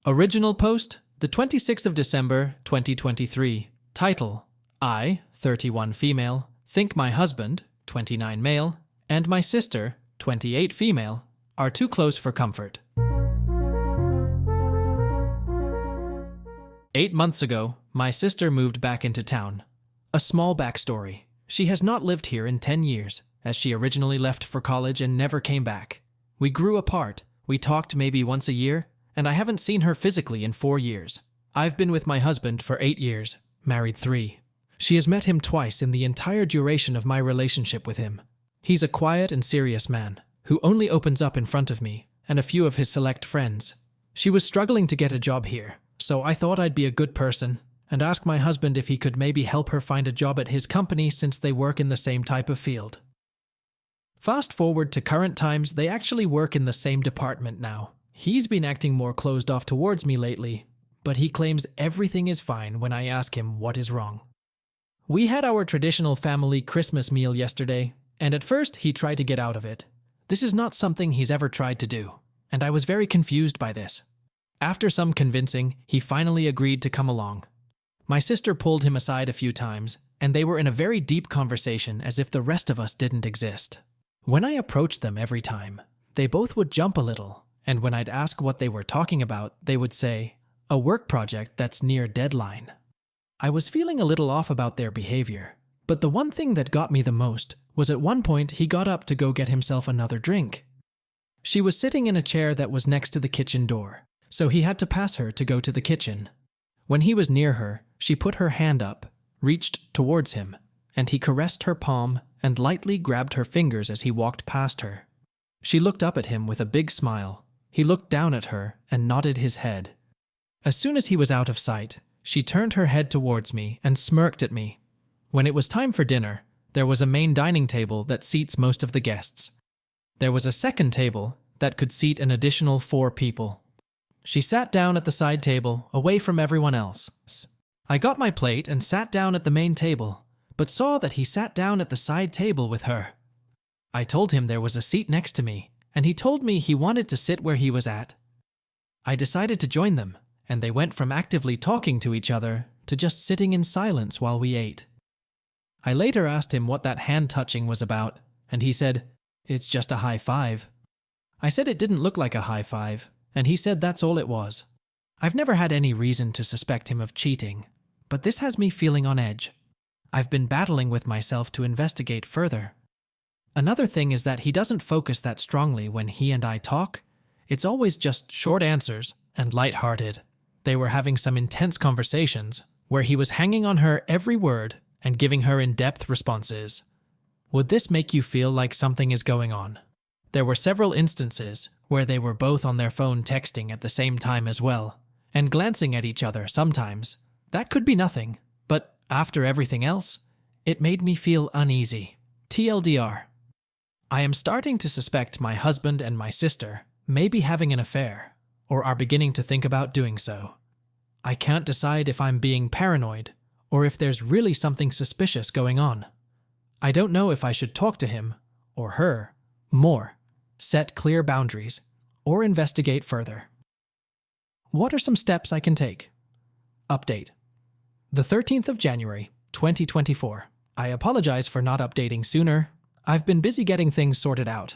Original post, the 26th of December, 2023. Title, I, 31 female, think my husband, 29 male, and my sister, 28 female, are too close for comfort. 8 months ago, my sister moved back into town. A small backstory. She has not lived here in 10 years, as she originally left for college and never came back. We grew apart. We talked maybe once a year, and I haven't seen her physically in 4 years. I've been with my husband for 8 years, married 3. She has met him twice in the entire duration of my relationship with him. He's a quiet and serious man, who only opens up in front of me and a few of his select friends. She was struggling to get a job here, so I thought I'd be a good person and ask my husband if he could maybe help her find a job at his company since they work in the same type of field. Fast forward to current times, they actually work in the same department now. He's been acting more closed off towards me lately, but he claims everything is fine when I ask him what is wrong. We had our traditional family Christmas meal yesterday, and at first he tried to get out of it. This is not something he's ever tried to do, and I was very confused by this. After some convincing, he finally agreed to come along. My sister pulled him aside a few times, and they were in a very deep conversation as if the rest of us didn't exist. When I approached them every time, they both would jump a little, and when I'd ask what they were talking about, they would say, "A work project that's near deadline." I was feeling a little off about their behavior, but the one thing that got me the most was at one point he got up to go get himself another drink. She was sitting in a chair that was next to the kitchen door, so he had to pass her to go to the kitchen. When he was near her, she put her hand up, reached towards him, and he caressed her palm and lightly grabbed her fingers as he walked past her. She looked up at him with a big smile. He looked down at her and nodded his head. As soon as he was out of sight, she turned her head towards me and smirked at me. When it was time for dinner, there was a main dining table that seats most of the guests. There was a second table that could seat an additional 4 people. She sat down at the side table, away from everyone else. I got my plate and sat down at the main table, but saw that he sat down at the side table with her. I told him there was a seat next to me, and he told me he wanted to sit where he was at. I decided to join them, and they went from actively talking to each other to just sitting in silence while we ate. I later asked him what that hand touching was about, and he said, "It's just a high five." I said it didn't look like a high five, and he said that's all it was. I've never had any reason to suspect him of cheating, but this has me feeling on edge. I've been battling with myself to investigate further. Another thing is that he doesn't focus that strongly when he and I talk. It's always just short answers and lighthearted. They were having some intense conversations where he was hanging on her every word and giving her in-depth responses. Would this make you feel like something is going on? There were several instances where they were both on their phone texting at the same time as well, and glancing at each other sometimes. That could be nothing, but after everything else, it made me feel uneasy. TLDR. I am starting to suspect my husband and my sister may be having an affair, or are beginning to think about doing so. I can't decide if I'm being paranoid, or if there's really something suspicious going on. I don't know if I should talk to him, or her, more, set clear boundaries, or investigate further. What are some steps I can take? Update. The 13th of January, 2024. I apologize for not updating sooner. I've been busy getting things sorted out.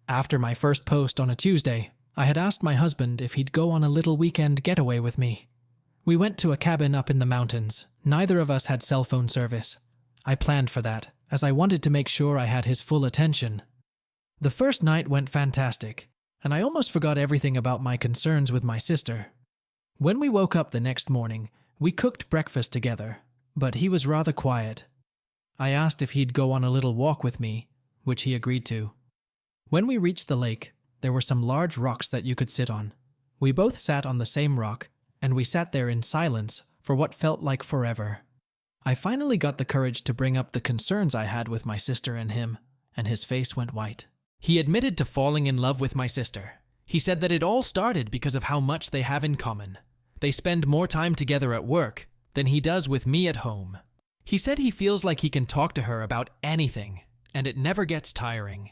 After my first post on a Tuesday, I had asked my husband if he'd go on a little weekend getaway with me. We went to a cabin up in the mountains. Neither of us had cell phone service. I planned for that, as I wanted to make sure I had his full attention. The first night went fantastic, and I almost forgot everything about my concerns with my sister. When we woke up the next morning, we cooked breakfast together, but he was rather quiet. I asked if he'd go on a little walk with me, which he agreed to. When we reached the lake, there were some large rocks that you could sit on. We both sat on the same rock, and we sat there in silence for what felt like forever. I finally got the courage to bring up the concerns I had with my sister and him, and his face went white. He admitted to falling in love with my sister. He said that it all started because of how much they have in common. They spend more time together at work than he does with me at home. He said he feels like he can talk to her about anything, and it never gets tiring.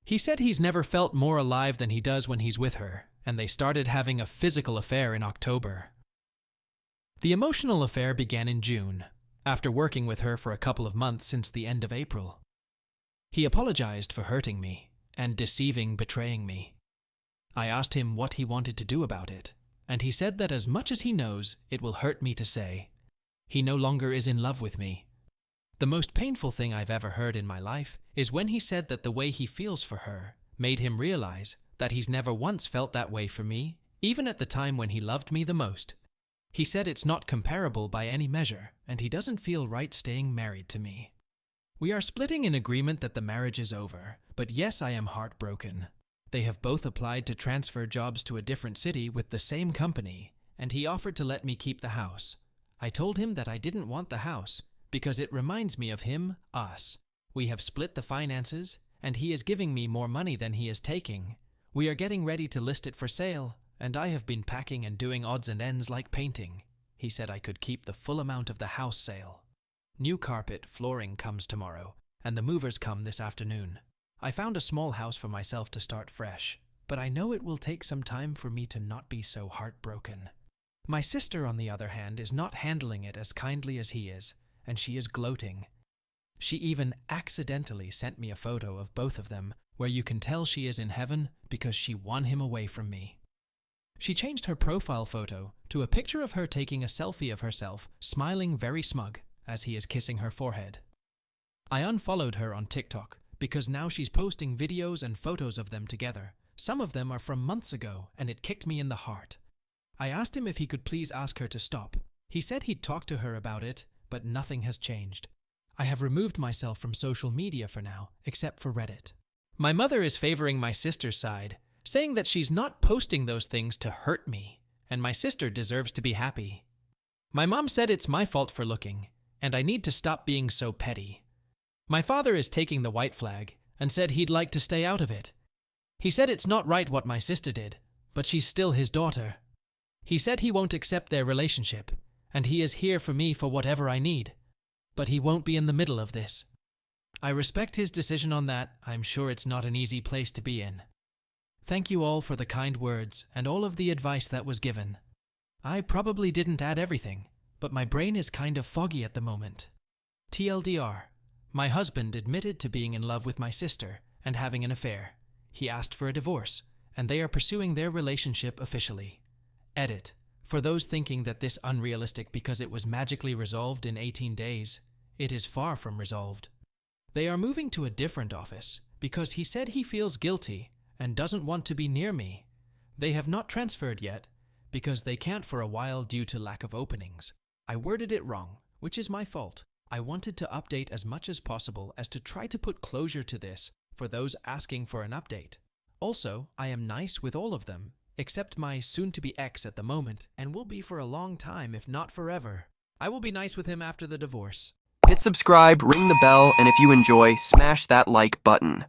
He said he's never felt more alive than he does when he's with her, and they started having a physical affair in October. The emotional affair began in June, after working with her for a couple of months since the end of April. He apologized for hurting me and betraying me. I asked him what he wanted to do about it, and he said that as much as he knows, it will hurt me to say. He no longer is in love with me. The most painful thing I've ever heard in my life is when he said that the way he feels for her made him realize that he's never once felt that way for me, even at the time when he loved me the most. He said it's not comparable by any measure, and he doesn't feel right staying married to me. We are splitting in agreement that the marriage is over, but yes, I am heartbroken. They have both applied to transfer jobs to a different city with the same company, and he offered to let me keep the house. I told him that I didn't want the house, because it reminds me of him, us. We have split the finances, and he is giving me more money than he is taking. We are getting ready to list it for sale, and I have been packing and doing odds and ends like painting. He said I could keep the full amount of the house sale. New carpet, flooring comes tomorrow, and the movers come this afternoon. I found a small house for myself to start fresh, but I know it will take some time for me to not be so heartbroken. My sister, on the other hand, is not handling it as kindly as he is, and she is gloating. She even accidentally sent me a photo of both of them, where you can tell she is in heaven because she won him away from me. She changed her profile photo to a picture of her taking a selfie of herself, smiling very smug as he is kissing her forehead. I unfollowed her on TikTok because now she's posting videos and photos of them together. Some of them are from months ago, and it kicked me in the heart. I asked him if he could please ask her to stop. He said he'd talk to her about it, but nothing has changed. I have removed myself from social media for now, except for Reddit. My mother is favoring my sister's side, saying that she's not posting those things to hurt me, and my sister deserves to be happy. My mom said it's my fault for looking, and I need to stop being so petty. My father is taking the white flag and said he'd like to stay out of it. He said it's not right what my sister did, but she's still his daughter. He said he won't accept their relationship, and he is here for me for whatever I need, but he won't be in the middle of this. I respect his decision on that. I'm sure it's not an easy place to be in. Thank you all for the kind words and all of the advice that was given. I probably didn't add everything, but my brain is kind of foggy at the moment. TLDR, my husband admitted to being in love with my sister and having an affair. He asked for a divorce, and they are pursuing their relationship officially. Edit. For those thinking that this unrealistic because it was magically resolved in 18 days, it is far from resolved. They are moving to a different office because he said he feels guilty and doesn't want to be near me. They have not transferred yet because they can't for a while due to lack of openings. I worded it wrong, which is my fault. I wanted to update as much as possible as to try to put closure to this for those asking for an update. Also, I am nice with all of them, except my soon-to-be ex at the moment, and will be for a long time if not forever. I will be nice with him after the divorce. Hit subscribe, ring the bell, and if you enjoy, smash that like button.